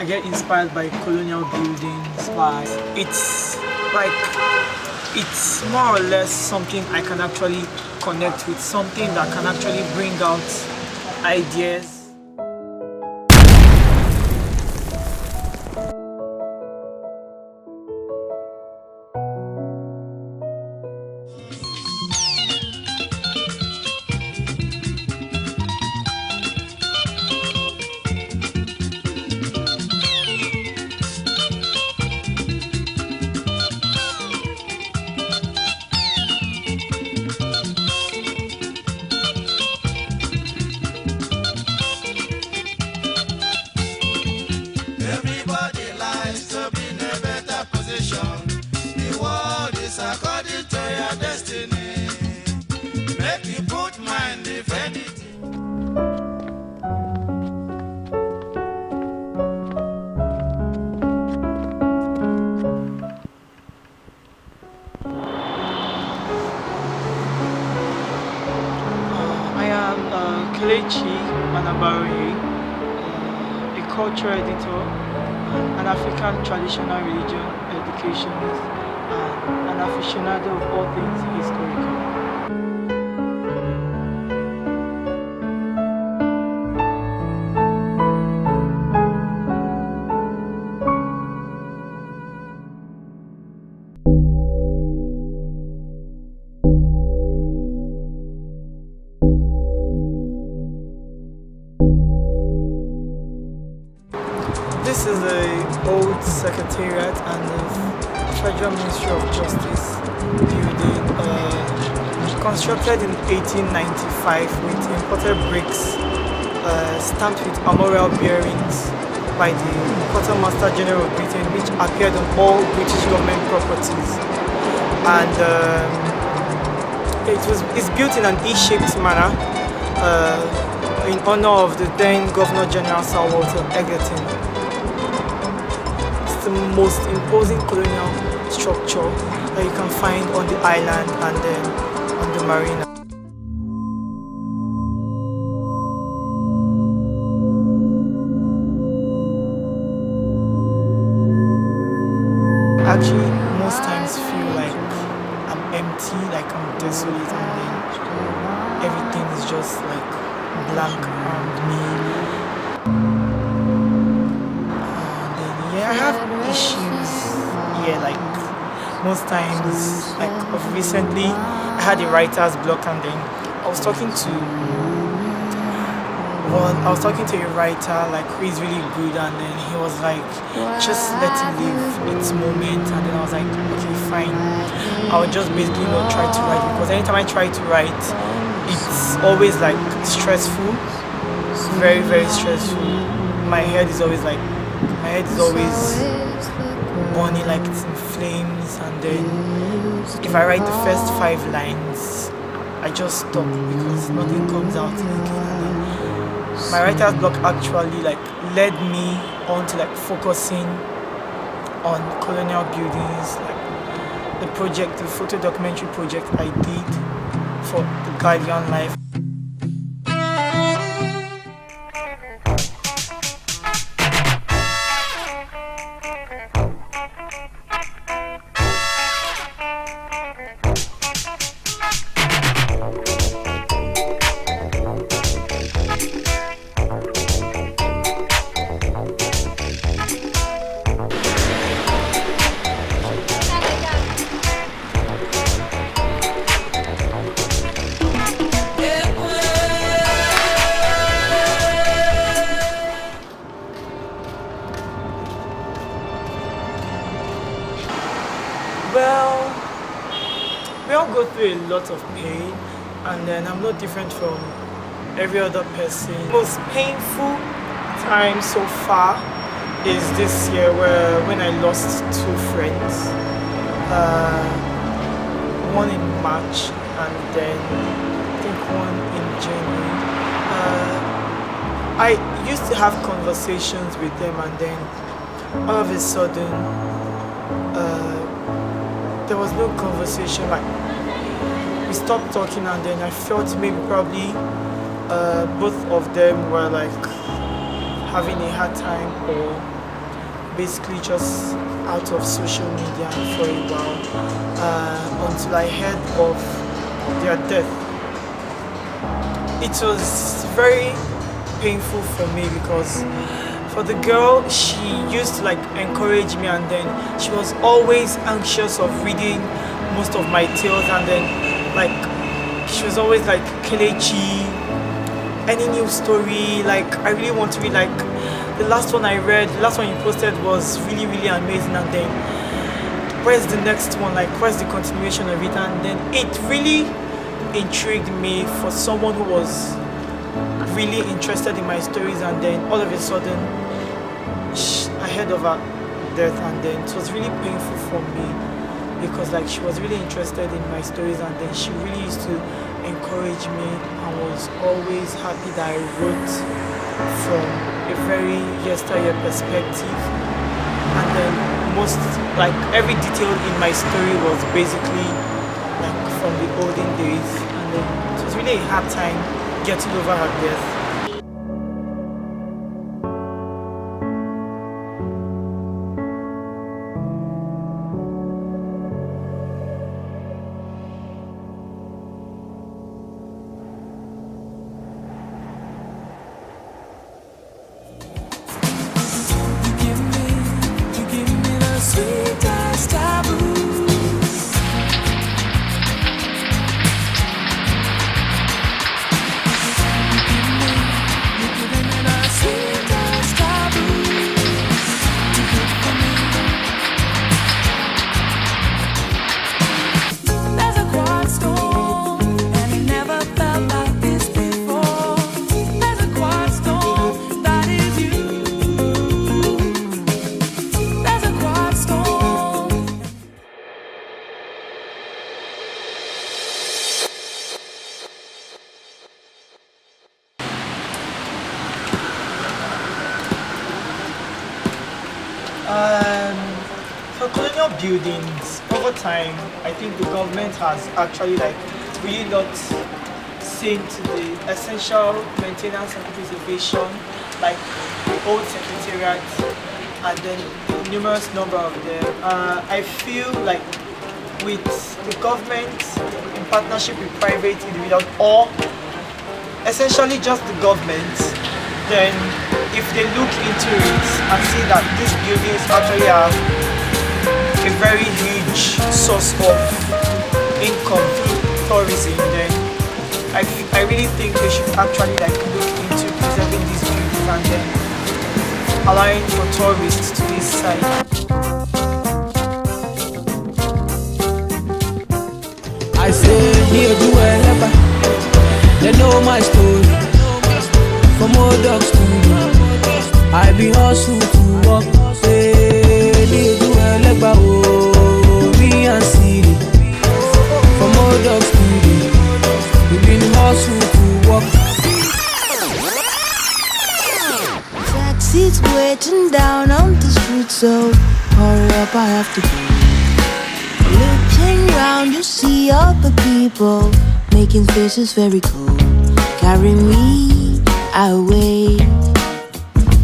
I get inspired by colonial buildings, by it's more or less something I can actually connect with, something that can actually bring out ideas. I am Kelechi Anabaronye, a cultural editor, an African traditional religion educationist, and an aficionado of all things historical. This is the old secretariat and the Federal Ministry of Justice building, constructed in 1895 with imported bricks, stamped with armorial bearings by the Quartermaster General of Britain, which appeared on all British government properties. And it's built in an E-shaped manner in honor of the then Governor General Sir Walter Egerton. The most imposing colonial structure that you can find on the island and then on the marina. Actually, most times feel like I'm empty, like I'm desolate, and then everything is just like blank around me. I have issues here, like most times, like recently I had a writer's block, and then I was talking to a writer like who is really good, and then he was like, just let it live its moment, and then I was like, okay, fine, I would just basically not try to write, because anytime I try to write, it's always like stressful, very, very stressful. My head is always burning, like it's in flames, and then if I write the first 5 lines, I just stop because nothing comes out again. And then my writer's block actually like led me on to like focusing on colonial buildings, like the photo documentary project I did for the Guardian Life. Well, we all go through a lot of pain, and then I'm not different from every other person. The most painful time so far is this year when I lost 2 friends. One in March and then I think one in January. I used to have conversations with them, and then all of a sudden there was no conversation. Like we stopped talking, and then I felt maybe probably both of them were like having a hard time, or basically just out of social media for a while until I heard of their death. It was very painful for me because for the girl, she used to like encourage me, and then she was always anxious of reading most of my tales, and then like she was always like, Kelechi, any new story, like I really want to read. Like the last one I read, the last one you posted was really really amazing, and then where's the next one, like where's the continuation of it? And then it really intrigued me for someone who was really interested in my stories, and then all of a sudden I heard of her death, and then it was really painful for me because like she was really interested in my stories, and then she really used to encourage me and was always happy that I wrote from a very yesteryear perspective, and then most like every detail in my story was basically like from the olden days, and then it was really a hard time getting over her death. You give me the sweetest taboo. Um, for colonial buildings, over time, I think the government has actually like really not seen to the essential maintenance and preservation, like the old secretariat and then numerous number of them. I feel like with the government in partnership with private individuals, or essentially just the government, then if they look into it and see that these buildings actually have a very huge source of income through tourism, then I really think they should actually like look into preserving these buildings and then allowing for tourists to this site. I say, here do ever. They know my story. From old dogs to me, I be hustle to walk. Say, here do ever. Oh, me and city. From old dogs to me, we been hustle to walk. Taxis waiting down on the street, so hurry up, I have to go. Looking round, you see other people making faces very cool. Carry me away,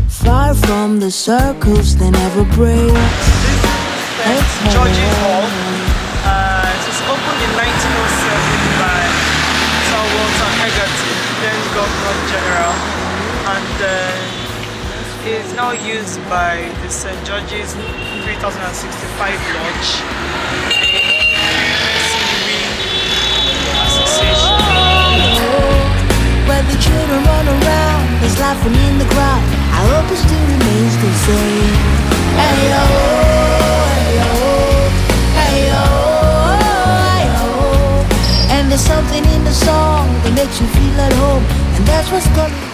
far from the circles that never break. This is George's Hall. It was opened in 1907 by Sir Walter Egerton, then Governor General, and it is now used by the St. George's 3065 Lodge Association. Where the children run around, there's laughing in the crowd. I hope it still remains the same. Hey yo, hey yo, hey yo, hey yo. And there's something in the song that makes you feel at home, and that's what's coming.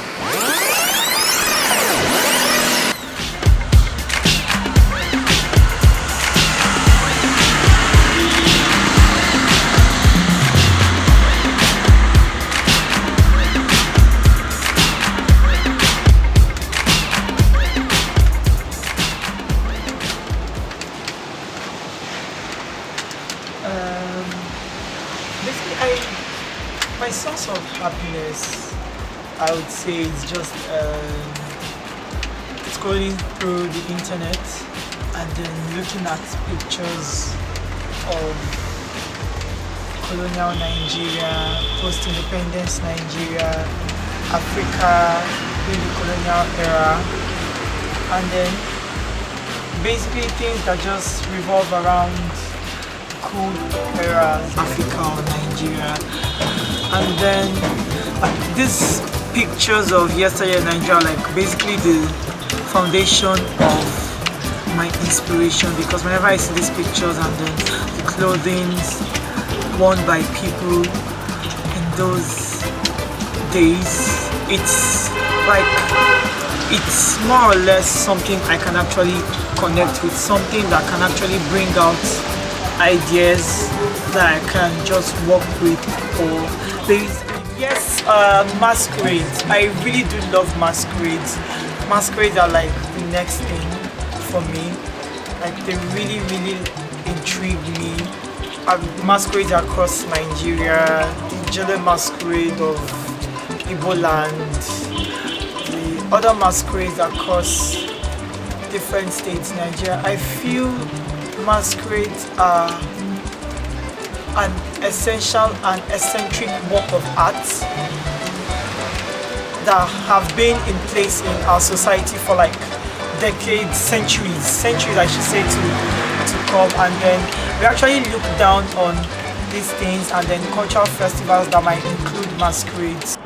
Basically, my source of happiness, I would say, is just it's scrolling through the internet and then looking at pictures of colonial Nigeria, post-independence Nigeria, Africa in the colonial era, and then basically things that just revolve around cool eras, Africa or Nigeria. And then these pictures of yesterday in Nigeria, like basically the foundation of my inspiration, because whenever I see these pictures and then the clothing worn by people in those days, it's like, it's more or less something I can actually connect with, something that can actually bring out ideas that I can just work with. Or yes, masquerades. I really do love masquerades. Masquerades are like the next thing for me. Like they really intrigue me. Masquerades across Nigeria, the Jele masquerade of Igbo land, the other masquerades across different states in Nigeria. I feel masquerades are an essential and eccentric work of art that have been in place in our society for like decades, centuries I should say, to come. And then we actually look down on these things, and then cultural festivals that might include masquerades.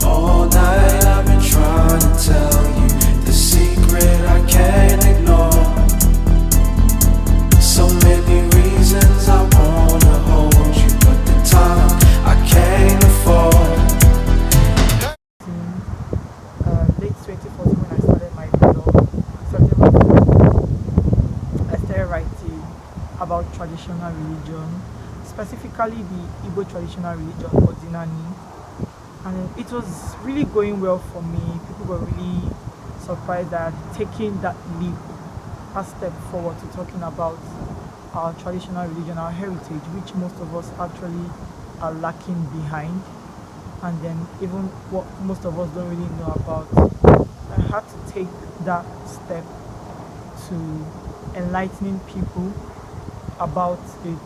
All night I've been trying to tell you the secret I can't ignore. So many reasons I wanna hold you, but the time I can't afford. Late 2014, when I started my blog, September 14, I started writing about traditional religion, specifically the Igbo traditional religion, Odinani. And it was really going well for me. People were really surprised that I'd taken that leap, a step forward to talking about our traditional religion, our heritage, which most of us actually are lacking behind, and then even what most of us don't really know about. I had to take that step to enlightening people about it.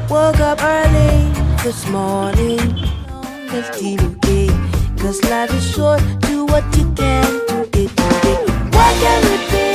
Woke up early this morning, left TV, cause life is short, do what you can to get to it. Work and repeat.